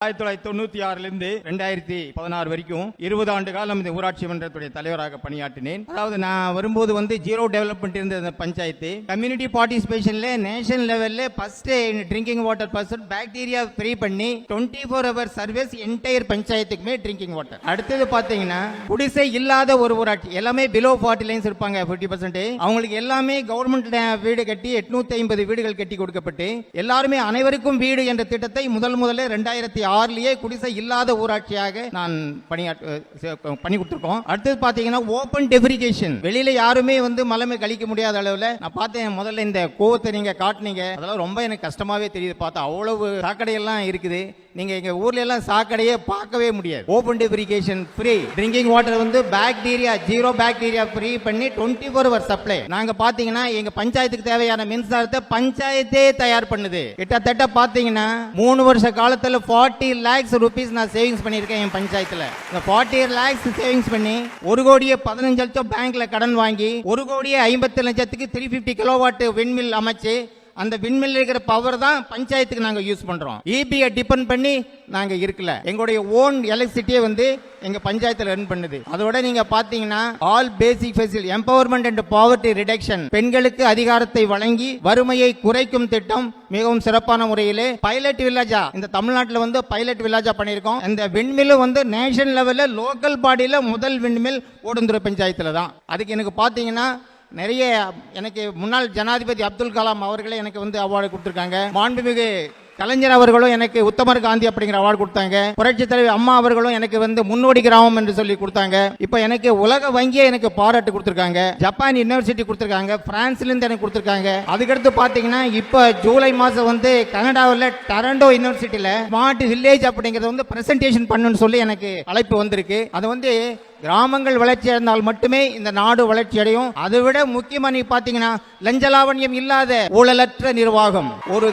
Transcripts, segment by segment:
1996 2016 வரைக்கும் 20 ஆண்டு காலம் இந்த ஊராட்சி மன்றத்துடைய தலைவராக பணியாற்றினேன். அதாவது நான் வரும்போது ஜீரோ டெவலப்மெண்ட் இருந்த இந்த பஞ்சாயத்து கம்யூனிட்டி பார்ட்டிசிபேஷன்ல நேஷனல் லெவல்ல first drinking water percent bacteria free பண்ணி 24 ஹவர் சர்வீஸ் என்டையர் பஞ்சாயத்துக்குமே ட்ரிங்கிங் வாட்டர். அடுத்தது பாத்தீங்கன்னா குடிசை இல்லாத ஒரு ஊராட்சி எல்லாமே பிலோ 40 லைன்ஸ் இருப்பாங்க 50%. அவங்களுக்கு எல்லாமே கவர்மெண்ட் வீடு கட்டி 850 வீடுகள் கட்டி கொடுக்கப்பட்டு எல்லாருமே அனைவருக்கும் வீடு என்ற திட்டத்தை முதல்ல 2006 குடிசை இல்லாத ஊராட்சியாக நான் பண்ணி கொடுத்திருக்கோம். அடுத்தது பாத்தீங்கன்னா ஓபன் டெஃபிரிகேஷன், வெளியில யாருமே மலமே கழிக்க முடியாத அளவுல நான் பார்த்தேன். முதல்ல இந்த கோவத்தை நீங்க காட்டுனீங்க, அதெல்லாம் ரொம்ப எனக்கு கஷ்டமாவே தெரியுது. பார்த்தா அவ்வளவு சாக்கடை எல்லாம் இருக்குது. நீங்க எங்க ஊர்ல எல்லாம் சாக்கடையே பார்க்கவே முடியாது. Open defecation free drinking water bacteria zero bacteria free பண்ணி 24 ஹவர் சப்ளை. நாங்க பாத்தீங்கன்னா எங்க பஞ்சாயத்துக்கு தேவையான மின்சாரத்தை பஞ்சாயத்தே தயார் பண்ணுது. கிட்டத்தட்ட பாத்தீங்கன்னா 3 வருஷ காலத்துல 40 lakhs rupees நான் சேவிங்ஸ் பண்ணியிருக்கேன் என் பஞ்சாயத்துல. இந்த 40 lakhs சேவிங்ஸ் பண்ணி 1,15 லட்சம் பேங்க்ல கடன் வாங்கி 1,50 லட்சத்துக்கு 350 கிலோவாட் விண்மில் அமைச்சு அந்த விண்மில் இருக்கிற பவர் தான் பஞ்சாயத்துக்கு நாங்க யூஸ் பண்றோம். ஈபியை டிபெண்ட் பண்ணி நாங்க இருக்கல. எங்களுடைய ஓன் எலக்ட்ரிசிட்டியை எங்க பஞ்சாயத்துல ரன் பண்ணுது. அதோட நீங்க பாத்தீங்கன்னா all basic facility empowerment and poverty reduction, பெண்களுக்கு அதிகாரத்தை வழங்கி வறுமையை குறைக்கும் திட்டம் மிகவும் சிறப்பான முறையிலே பைலட் வில்லேஜா இந்த தமிழ்நாட்டில் பைலட் வில்லேஜா பண்ணியிருக்கோம். இந்த விண்மில் நேஷனல் லெவல்ல லோக்கல் பாடியில முதல் விண்மில் ஓடந்துறை பஞ்சாயத்துல தான். அதுக்கு எனக்கு பாத்தீங்கன்னா நிறைய எனக்கு முன்னாள் ஜனாதிபதி அப்துல் கலாம் அவர்களே எனக்கு அவார்டு கொடுத்திருக்காங்க. மாண்புமிகு கலைஞர் அவர்களும் எனக்கு உத்தமர் காந்தி அப்படிங்கிற அவார்டு கொடுத்தாங்க. புரட்சி தலைவர் அம்மா அவர்களும் எனக்கு முன்னோடி கிராமம் என்று சொல்லி கொடுத்தாங்க. இப்ப எனக்கு உலக வங்கியை எனக்கு பாராட்டு கொடுத்திருக்காங்க. ஜப்பான் யூனிவர்சிட்டி கொடுத்திருக்காங்க. பிரான்ஸ்ல இருந்து எனக்கு கொடுத்திருக்காங்க. அதுக்கடுத்து பாத்தீங்கன்னா இப்ப ஜூலை மாசம் கனடாவில் டொரண்டோ யூனிவர்சிட்டியில ஸ்மார்ட் வில்லேஜ் அப்படிங்கறத பிரசன்டேஷன் பண்ணுன்னு சொல்லி எனக்கு அழைப்பு வந்திருக்கு. அது கிராமங்கள் வளர்ச்சி அடைந்தால் மட்டுமே இந்த நாடு வளர்ச்சி அடையும். அதை விட முக்கியமா நீ பாத்தீங்கன்னா லஞ்சலாவண்யம் இல்லாத ஊழலற்ற நிர்வாகம். ஒரு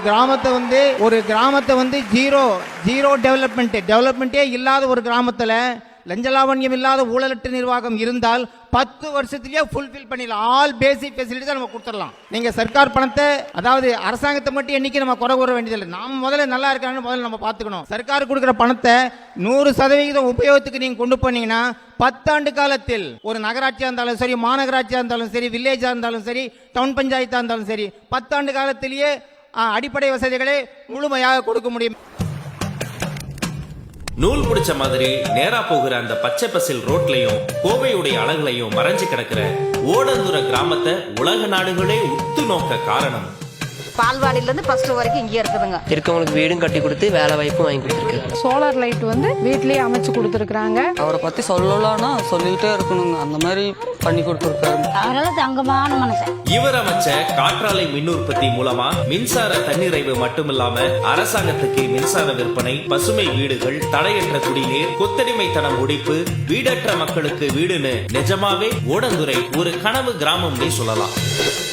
கிராமத்தை ஜீரோ டெவலப்மெண்டே இல்லாத ஒரு கிராமத்துல லஞ்சலாவண்யம் இல்லாத ஊழலற்ற நிர்வாகம் இருந்தால் 10 வருஷத்திலேயே ஃபுல்ஃபில் பண்ணிடலாம். ஆல் பேசிக் ஃபெசிலிட்டிஸ் நம்ம கொடுத்துடலாம். நீங்க சர்க்கார் பணத்தை, அதாவது அரசாங்கத்தை மட்டும் என்னைக்கு நம்ம குறை கூற வேண்டியதில்லை. நாம முதல்ல நல்லா இருக்கான்னு முதல்ல நம்ம பார்த்துக்கணும். சர்க்கார் கொடுக்குற பணத்தை 100% உபயோகத்துக்கு நீங்க கொண்டு போனீங்கன்னா 10 ஆண்டு காலத்தில் ஒரு நகராட்சியா இருந்தாலும் சரி, மாநகராட்சியா இருந்தாலும் சரி, வில்லேஜா இருந்தாலும் சரி, டவுன் பஞ்சாயத்தா இருந்தாலும் சரி, 10 ஆண்டு காலத்திலேயே அடிப்படை வசதிகளை முழுமையாக கொடுக்க முடியும். நூல் முடிச்ச மாதிரி நேரா போகிற அந்த பச்சை பசில் ரோட்லயும் கோவையுடைய அழகுலையும் மறைஞ்சு கிடக்கிற ஓடந்துறை கிராமத்தை உலக நாடுகளே உத்து நோக்க காரணம் பால்வாடியில இருந்து ஃபர்ஸ்ட் வரைக்கும் இங்கே இருக்குதுங்க. இருக்கவங்களுக்கு வீடும் கட்டி கொடுத்து வேலை வாய்ப்பும் வாங்கி கொடுத்துருக்கு. சோலார் லைட் வீட்லயே அமைச்சு கொடுத்துருக்காங்க. அவரை பத்தி சொல்லலாம்னா சொல்லிக்கிட்டே இருக்கணுங்க. அந்த மாதிரி பண்ணி கொடுத்துருக்காரு. அவரால் தங்கமான மனுஷன். இவர் அமைச்ச காற்றாலை மின் உற்பத்தி மூலமா மின்சார தன்னிறைவு மட்டுமில்லாம அரசாங்கத்துக்கு மின்சார விற்பனை, பசுமை வீடுகள், தடையற்ற குடிநீர், கொத்தடிமைத்தனம் ஒழிப்பு, வீடற்ற மக்களுக்கு வீடுன்னு நிஜமாவே ஓடந்துறை ஒரு கனவு கிராமம்னே சொல்லலாம்.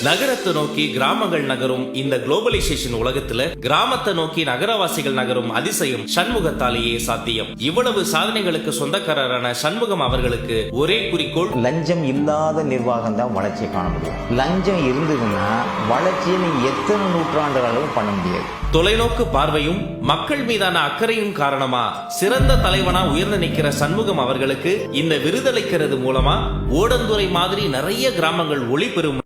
நகரத்தை நோக்கி கிராமங்கள் நகரும் இந்த குளோபலைசேஷன் உலகத்துல கிராமத்தை நோக்கி நகரவாசிகள் நகரும் அதிசயம் சண்முகத்தாலேயே சாத்தியம். இவ்வளவு சாதனைகளுக்கு சொந்தக்காரரான சண்முகம் அவர்களுக்கு ஒரே குறிக்கோள், லஞ்சம் இல்லாத நிர்வாகம் தான் வளர்ச்சியை காண முடியும். லஞ்சம் இருந்ததுன்னா வளர்ச்சியை நீ எத்தனை நூற்றாண்டுகளும் பண்ண முடியாது. தொலைநோக்கு பார்வையும் மக்கள் மீதான அக்கறையும் காரணமா சிறந்த தலைவனா உயர்ந்து நிற்கிற சண்முகம் அவர்களுக்கு இந்த விருதளிக்கிறது மூலமா ஓடந்துறை மாதிரி நிறைய கிராமங்கள் ஒளி பெறும்.